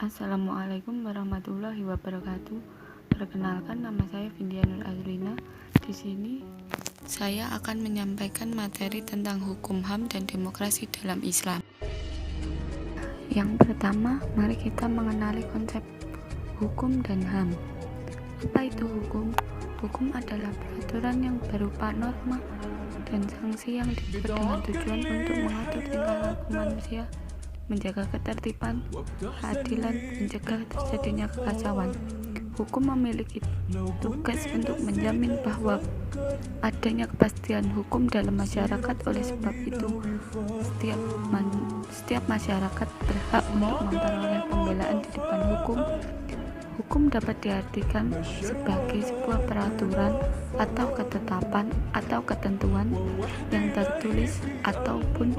Assalamualaikum warahmatullahi wabarakatuh. Perkenalkan, nama saya Vindia Nur Azlina. Di sini saya akan menyampaikan materi tentang hukum HAM dan demokrasi dalam Islam. Yang pertama, mari kita mengenali konsep hukum dan HAM. Apa itu hukum? Hukum adalah peraturan yang berupa norma dan sanksi yang dibuat dengan tujuan untuk mengatur tingkah laku manusia, menjaga ketertiban, keadilan, mencegah terjadinya kekacauan. Hukum memiliki tugas untuk menjamin bahwa adanya kepastian hukum dalam masyarakat. Oleh sebab itu, setiap masyarakat berhak untuk memperoleh pembelaan di depan hukum. Hukum dapat diartikan sebagai sebuah peraturan atau ketetapan atau ketentuan yang tertulis ataupun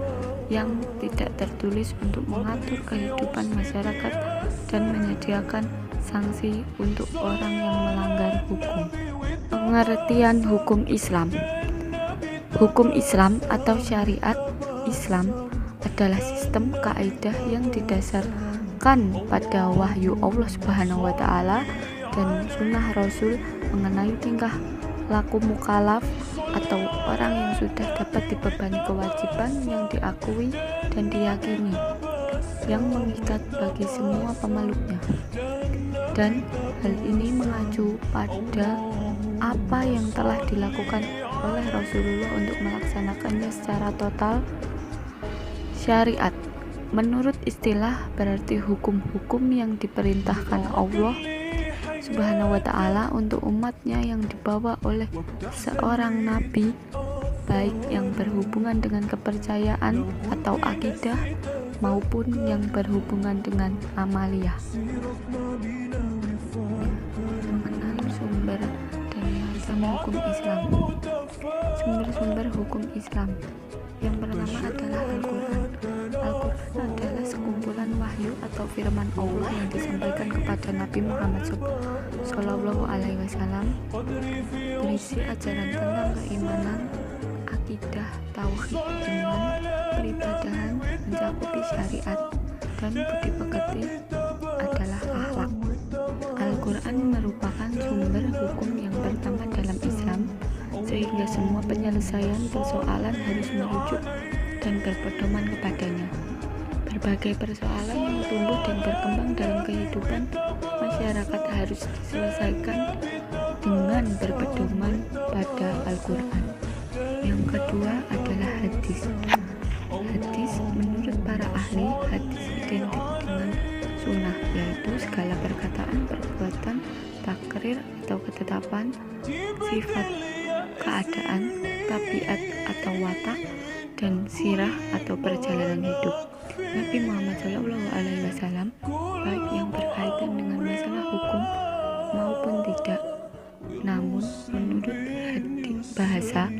yang tidak tertulis untuk mengatur kehidupan masyarakat dan menyediakan sanksi untuk orang yang melanggar hukum. Pengertian hukum Islam. Hukum Islam atau syariat Islam adalah sistem kaidah yang didasarkan pada wahyu Allah Subhanahu wa Ta'ala dan sunnah Rasul mengenai tingkah laku mukallaf atau orang yang sudah dapat dibebani kewajiban yang diakui dan diyakini, yang mengikat bagi semua pemeluknya. Dan hal ini mengacu pada apa yang telah dilakukan oleh Rasulullah untuk melaksanakannya secara total. Syariat menurut istilah berarti hukum-hukum yang diperintahkan Allah Subhanahu wa Ta'ala untuk umatnya yang dibawa oleh seorang nabi, baik yang berhubungan dengan kepercayaan atau akidah maupun yang berhubungan dengan amaliyah. Mengenal sumber dan macam hukum Islam. Sumber-sumber hukum Islam. Yang pertama adalah Al-Quran. Al-Quran adalah sekumpulan wahyu atau firman Allah yang disampaikan kepada Nabi Muhammad SAW, berisi ajaran tentang keimanan, akidah, tauhid, iman, peribadahan, mencakupi syariat, dan budi pekerti adalah akhlak. Al-Quran merupakan sumber hukum yang pertama dalam Islam, sehingga semua penyelesaian persoalan harus merujuk dan berpedoman kepadanya. Berbagai persoalan yang tumbuh dan berkembang dalam kehidupan masyarakat harus diselesaikan dengan berpedoman pada Al-Quran. Yang kedua adalah hadis. Hadis menurut para ahli, hadis identik dengan sunnah, yaitu segala perkataan, perbuatan, takrir atau ketetapan, sifat, keadaan, tabiat atau watak, dan sirah atau perjalanan hidup Nabi Muhammad SAW, baik yang berkaitan dengan masalah hukum maupun tidak. Namun menurut bahasa,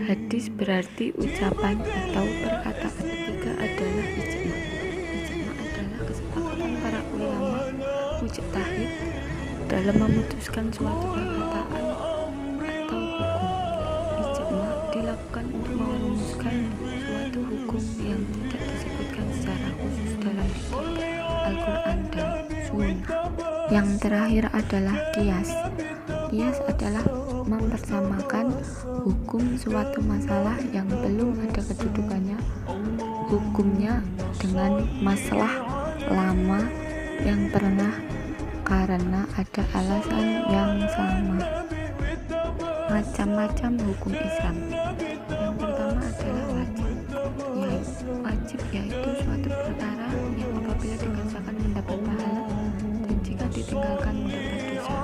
hadis berarti ucapan atau perkataan. Ketiga adalah ijma. Ijma adalah kesepakatan para ulama mujtahid dalam memutuskan suatu perkataan atau hukum. Ijma dilakukan untuk merumuskan suatu hukum yang tidak disebutkan secara khusus dalam kitab Al-Quran dan Sunnah. Yang terakhir adalah qiyas. Qiyas adalah mempersamakan hukum suatu masalah yang belum ada kedudukannya hukumnya dengan masalah lama yang pernah karena ada alasan yang sama. Macam-macam hukum Islam. Yang pertama adalah wajib, yaitu suatu perkara yang apabila dikerjakan mendapat pahala dan jika ditinggalkan mendapat dosa.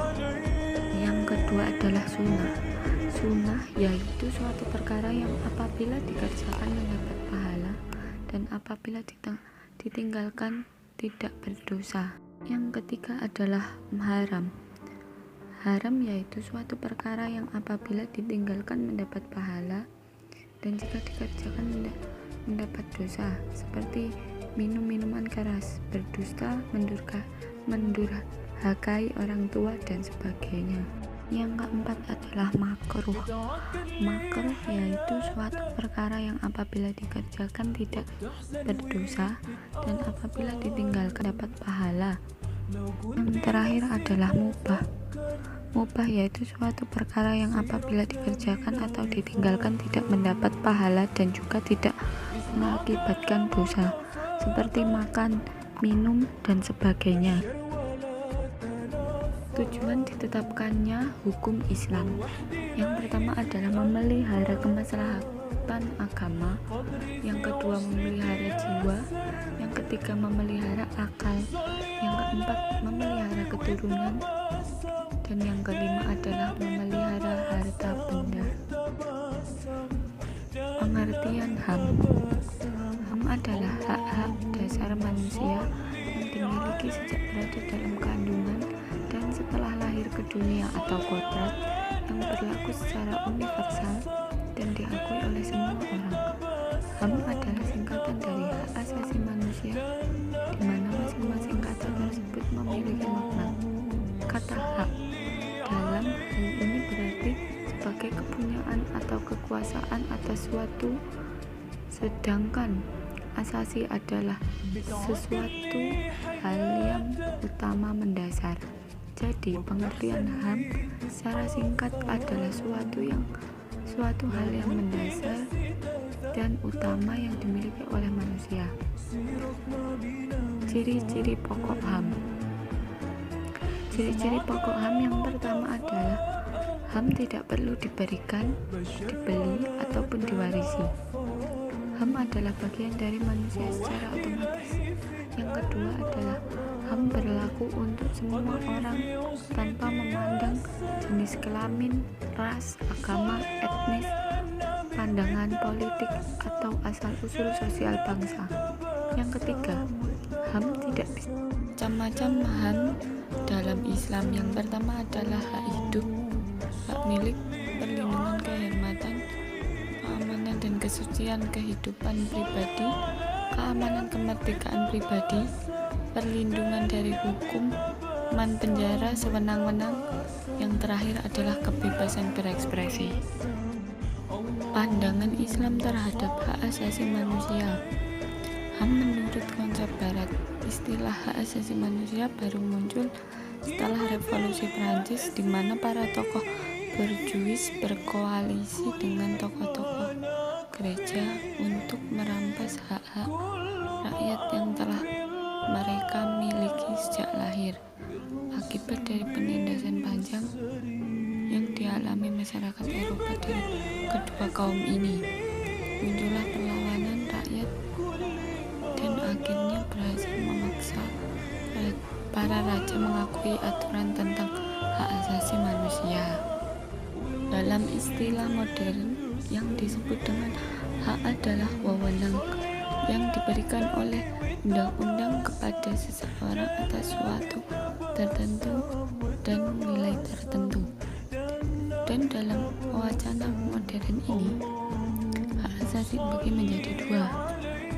Yang kedua adalah sunnah. Sunnah yaitu suatu perkara yang apabila dikerjakan mendapat pahala dan apabila ditinggalkan tidak berdosa. Yang ketiga adalah haram. Haram yaitu suatu perkara yang apabila ditinggalkan mendapat pahala dan jika dikerjakan mendapat dosa, seperti minum minuman keras, berdusta, mendurhakai orang tua, dan sebagainya. Yang keempat adalah makruh. Makruh yaitu suatu perkara yang apabila dikerjakan tidak berdosa dan apabila ditinggalkan dapat pahala. Yang terakhir adalah mubah. Mubah yaitu suatu perkara yang apabila dikerjakan atau ditinggalkan tidak mendapat pahala dan juga tidak mengakibatkan dosa, seperti makan, minum, dan sebagainya. Tujuan ditetapkannya hukum Islam. Yang pertama adalah memelihara kemaslahatan agama, yang kedua memelihara jiwa, yang ketiga memelihara akal, yang keempat memelihara keturunan, dan yang kelima adalah memelihara harta benda. Pengertian HAM. HAM adalah hak-hak dasar manusia yang dimiliki sejak berada dalam kandungan dan setelah lahir ke dunia atau kodrat, yang berlaku secara universal dan diakui oleh semua orang. HAM adalah singkatan dari hak asasi manusia, di mana masing-masing kata tersebut memiliki makna. Kata hak dalam hal ini berarti sebagai kepunyaan atau kekuasaan atas suatu, sedangkan asasi adalah sesuatu hal yang utama mendasar. Jadi pengertian HAM secara singkat adalah suatu hal yang mendasar dan utama yang dimiliki oleh manusia. Ciri-ciri pokok HAM. Ciri-ciri pokok HAM yang pertama adalah HAM tidak perlu diberikan, dibeli, ataupun diwarisi. HAM adalah bagian dari manusia secara otomatis. Yang kedua adalah HAM berlaku untuk semua orang tanpa memandang jenis kelamin, ras, agama, etnis, pandangan politik, atau asal-usul sosial bangsa. Yang ketiga, HAM tidak bisa. Macam-macam HAM dalam Islam. Yang pertama adalah hak hidup, hak milik, perlindungan kehormatan, keamanan dan kesucian kehidupan pribadi, keamanan kemerdekaan pribadi, perlindungan dari hukuman penjara sewenang-wenang. Yang terakhir adalah kebebasan berekspresi. Pandangan Islam terhadap hak asasi manusia. HAM menurut konsep Barat, istilah hak asasi manusia baru muncul setelah Revolusi Prancis, di mana para tokoh borjuis berkoalisi dengan tokoh-tokoh gereja untuk merampas hak-hak rakyat yang telah mereka miliki sejak lahir. Akibat dari penindasan panjang yang dialami masyarakat Eropa dari kedua kaum ini, muncullah perlawanan rakyat dan akhirnya berhasil memaksa para raja mengakui aturan tentang hak asasi manusia. Dalam istilah modern, yang disebut dengan hak adalah wewenang yang diberikan oleh undang-undang kepada seseorang atas suatu tertentu dan nilai tertentu. Dan dalam wacana modern ini, hak asasi dibagi menjadi dua.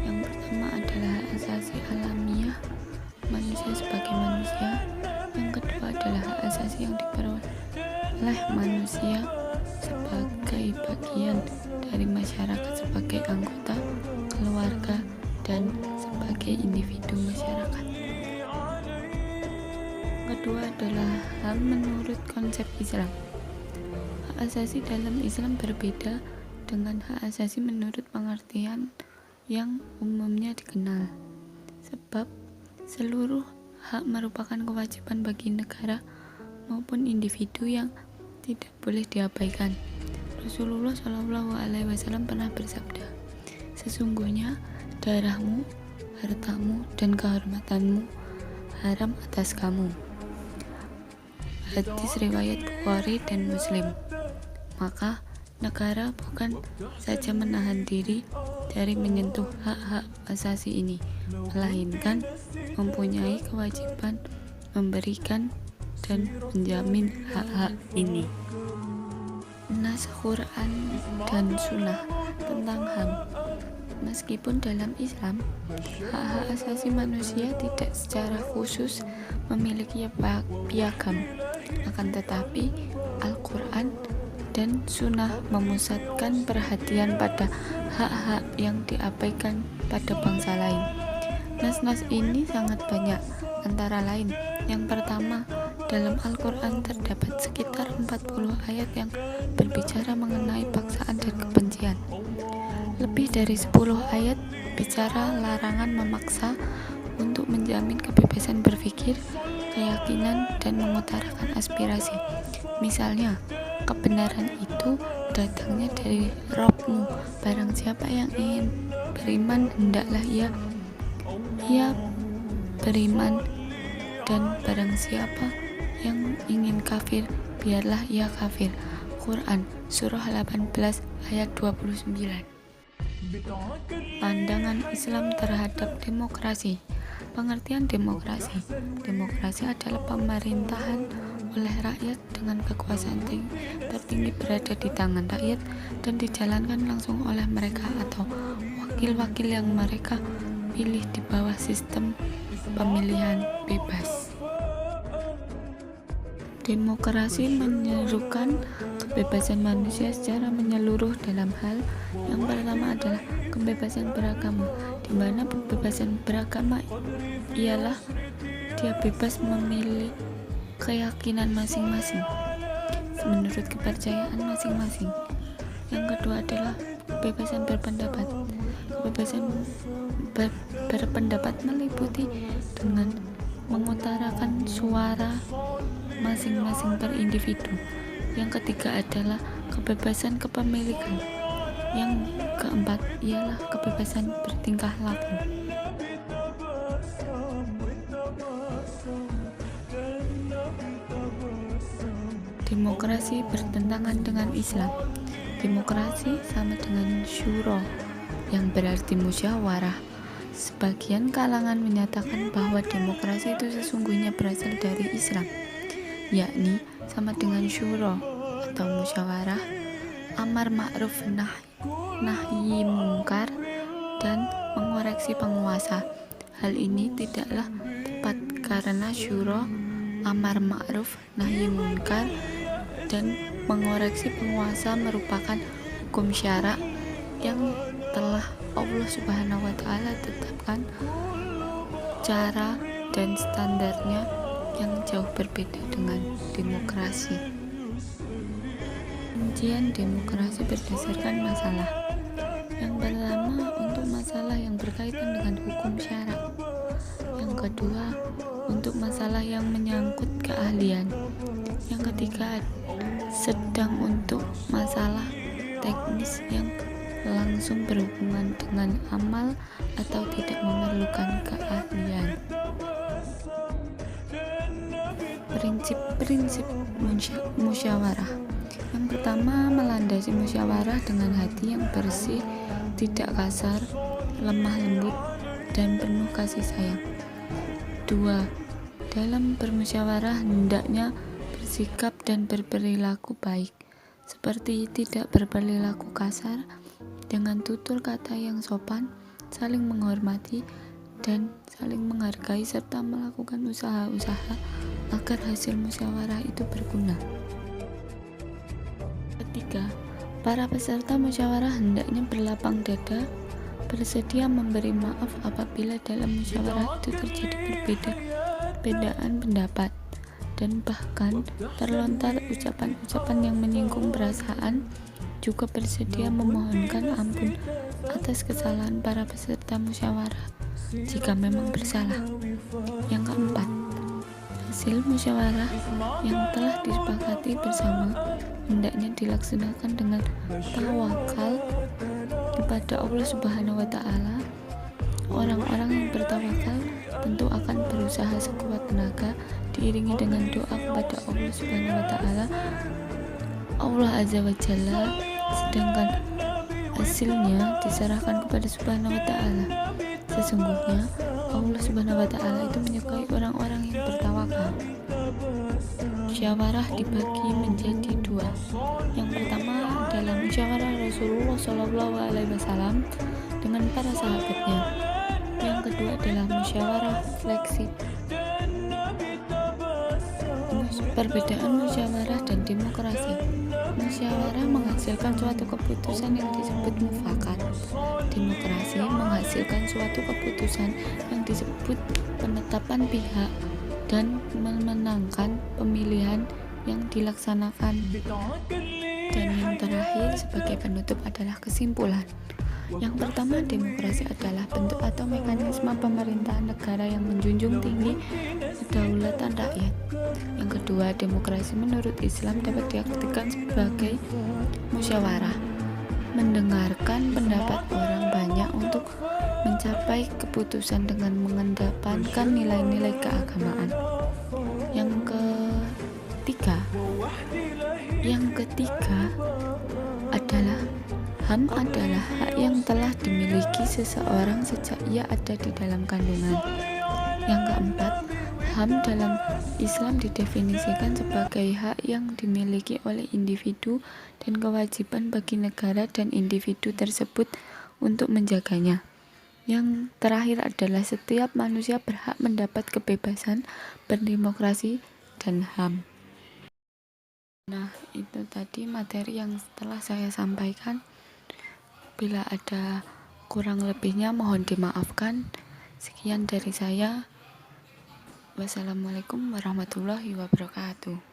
Yang pertama adalah hak asasi alamiah, manusia sebagai manusia. Yang kedua adalah hak asasi yang diperoleh manusia sebagai bagian dari masyarakat, sebagai anggota keluarga dan sebagai individu masyarakat. Kedua adalah HAM menurut konsep Islam. Hak asasi dalam Islam berbeda dengan hak asasi menurut pengertian yang umumnya dikenal, sebab seluruh hak merupakan kewajiban bagi negara maupun individu yang tidak boleh diabaikan. Rasulullah SAW pernah bersabda, "Sesungguhnya darahmu, hartamu, dan kehormatanmu haram atas kamu." Hadis riwayat Bukhari dan Muslim. Maka negara bukan saja menahan diri dari menyentuh hak-hak asasi ini, melainkan mempunyai kewajiban memberikan dan menjamin hak-hak ini. Nas Quran dan Sunnah tentang HAM. Meskipun dalam Islam, hak-hak asasi manusia tidak secara khusus memiliki piagam, akan tetapi Al-Quran dan Sunnah memusatkan perhatian pada hak-hak yang diabaikan pada bangsa lain. Nas-nas ini sangat banyak, antara lain yang pertama, dalam Al-Quran terdapat sekitar 40 ayat yang berbicara mengenai paksaan dan kebencian. Lebih dari 10 ayat bicara larangan memaksa untuk menjamin kebebasan berpikir, keyakinan, dan mengutarakan aspirasi. Misalnya, kebenaran itu datangnya dari Rabb-mu. Barang siapa yang ingin beriman, hendaklah ia beriman, dan barang siapa yang ingin kafir, biarlah ia kafir. Quran Surah 18 ayat 29. Pandangan Islam terhadap demokrasi. Pengertian demokrasi. Demokrasi adalah pemerintahan oleh rakyat dengan kekuasaan tertinggi berada di tangan rakyat dan dijalankan langsung oleh mereka atau wakil-wakil yang mereka pilih di bawah sistem pemilihan bebas. Demokrasi menyerukan kebebasan manusia secara menyeluruh dalam hal yang pertama adalah kebebasan beragama, di mana kebebasan beragama ialah dia bebas memilih keyakinan masing-masing menurut kepercayaan masing-masing. Yang kedua adalah kebebasan berpendapat. Kebebasan berpendapat meliputi dengan mengutarakan suara masing-masing per individu. Yang ketiga adalah kebebasan kepemilikan. Yang keempat ialah kebebasan bertingkah laku. Demokrasi bertentangan dengan Islam. Demokrasi sama dengan syuro, yang berarti musyawarah. Sebagian kalangan menyatakan bahwa demokrasi itu sesungguhnya berasal dari Islam, yakni sama dengan syuro atau musyawarah, amar ma'ruf nahi mungkar, dan mengoreksi penguasa. Hal ini tidaklah tepat karena syuro, amar ma'ruf nahi mungkar, dan mengoreksi penguasa merupakan hukum syara yang telah Allah Subhanahu wa Ta'ala tetapkan cara dan standarnya yang jauh berbeda dengan demokrasi. Rincian demokrasi berdasarkan masalah. Yang pertama, untuk masalah yang berkaitan dengan hukum syara. Yang kedua, untuk masalah yang menyangkut keahlian. Yang ketiga, sedang untuk masalah teknis yang langsung berhubungan dengan amal atau tidak memerlukan keahlian. Prinsip-prinsip musyawarah. Yang pertama, melandasi musyawarah dengan hati yang bersih, tidak kasar, lemah lembut, dan penuh kasih sayang. 2. Dalam bermusyawarah hendaknya bersikap dan berperilaku baik, seperti tidak berperilaku kasar, dengan tutur kata yang sopan, saling menghormati dan saling menghargai, serta melakukan usaha-usaha agar hasil musyawarah itu berguna. Ketiga, para peserta musyawarah hendaknya berlapang dada, bersedia memberi maaf apabila dalam musyawarah itu terjadi perbedaan pendapat, dan bahkan terlontar ucapan-ucapan yang menyinggung perasaan, juga bersedia memohonkan ampun atas kesalahan para peserta musyawarah jika memang bersalah. Yang keempat, hasil musyawarah yang telah disepakati bersama hendaknya dilaksanakan dengan tawakal kepada Allah Subhanahu wa Ta'ala. Orang-orang yang bertawakal tentu akan berusaha sekuat tenaga diiringi dengan doa kepada Allah Subhanahu wa Ta'ala, Allah Azza wa Jalla, sedangkan hasilnya diserahkan kepada Subhanahu wa Ta'ala. Sesungguhnya Allah Subhanahu wa Ta'ala itu menyukai orang-orang yang bertawakal. Musyawarah dibagi menjadi dua. Yang pertama adalah musyawarah Rasulullah SAW dengan para sahabatnya. Yang kedua adalah musyawarah fleksibel. Perbedaan musyawarah dan demokrasi. Musyawarah menghasilkan suatu keputusan yang disebut mufakat. Demokrasi menghasilkan suatu keputusan yang disebut penetapan pihak dan memenangkan pemilihan yang dilaksanakan. Dan yang terakhir sebagai penutup adalah kesimpulan. Yang pertama, demokrasi adalah bentuk atau mekanisme pemerintahan negara yang menjunjung tinggi kedaulatan rakyat. Yang kedua, demokrasi menurut Islam dapat diartikan sebagai musyawarah, mendengarkan pendapat orang banyak untuk mencapai keputusan dengan mengedepankan nilai-nilai keagamaan. Yang ketiga adalah HAM adalah hak yang telah dimiliki seseorang sejak ia ada di dalam kandungan. Yang keempat, HAM dalam Islam didefinisikan sebagai hak yang dimiliki oleh individu dan kewajiban bagi negara dan individu tersebut untuk menjaganya. Yang terakhir adalah setiap manusia berhak mendapat kebebasan, berdemokrasi, dan HAM. Nah, itu tadi materi yang telah saya sampaikan. Bila ada kurang lebihnya mohon dimaafkan. Sekian dari saya. Wassalamualaikum warahmatullahi wabarakatuh.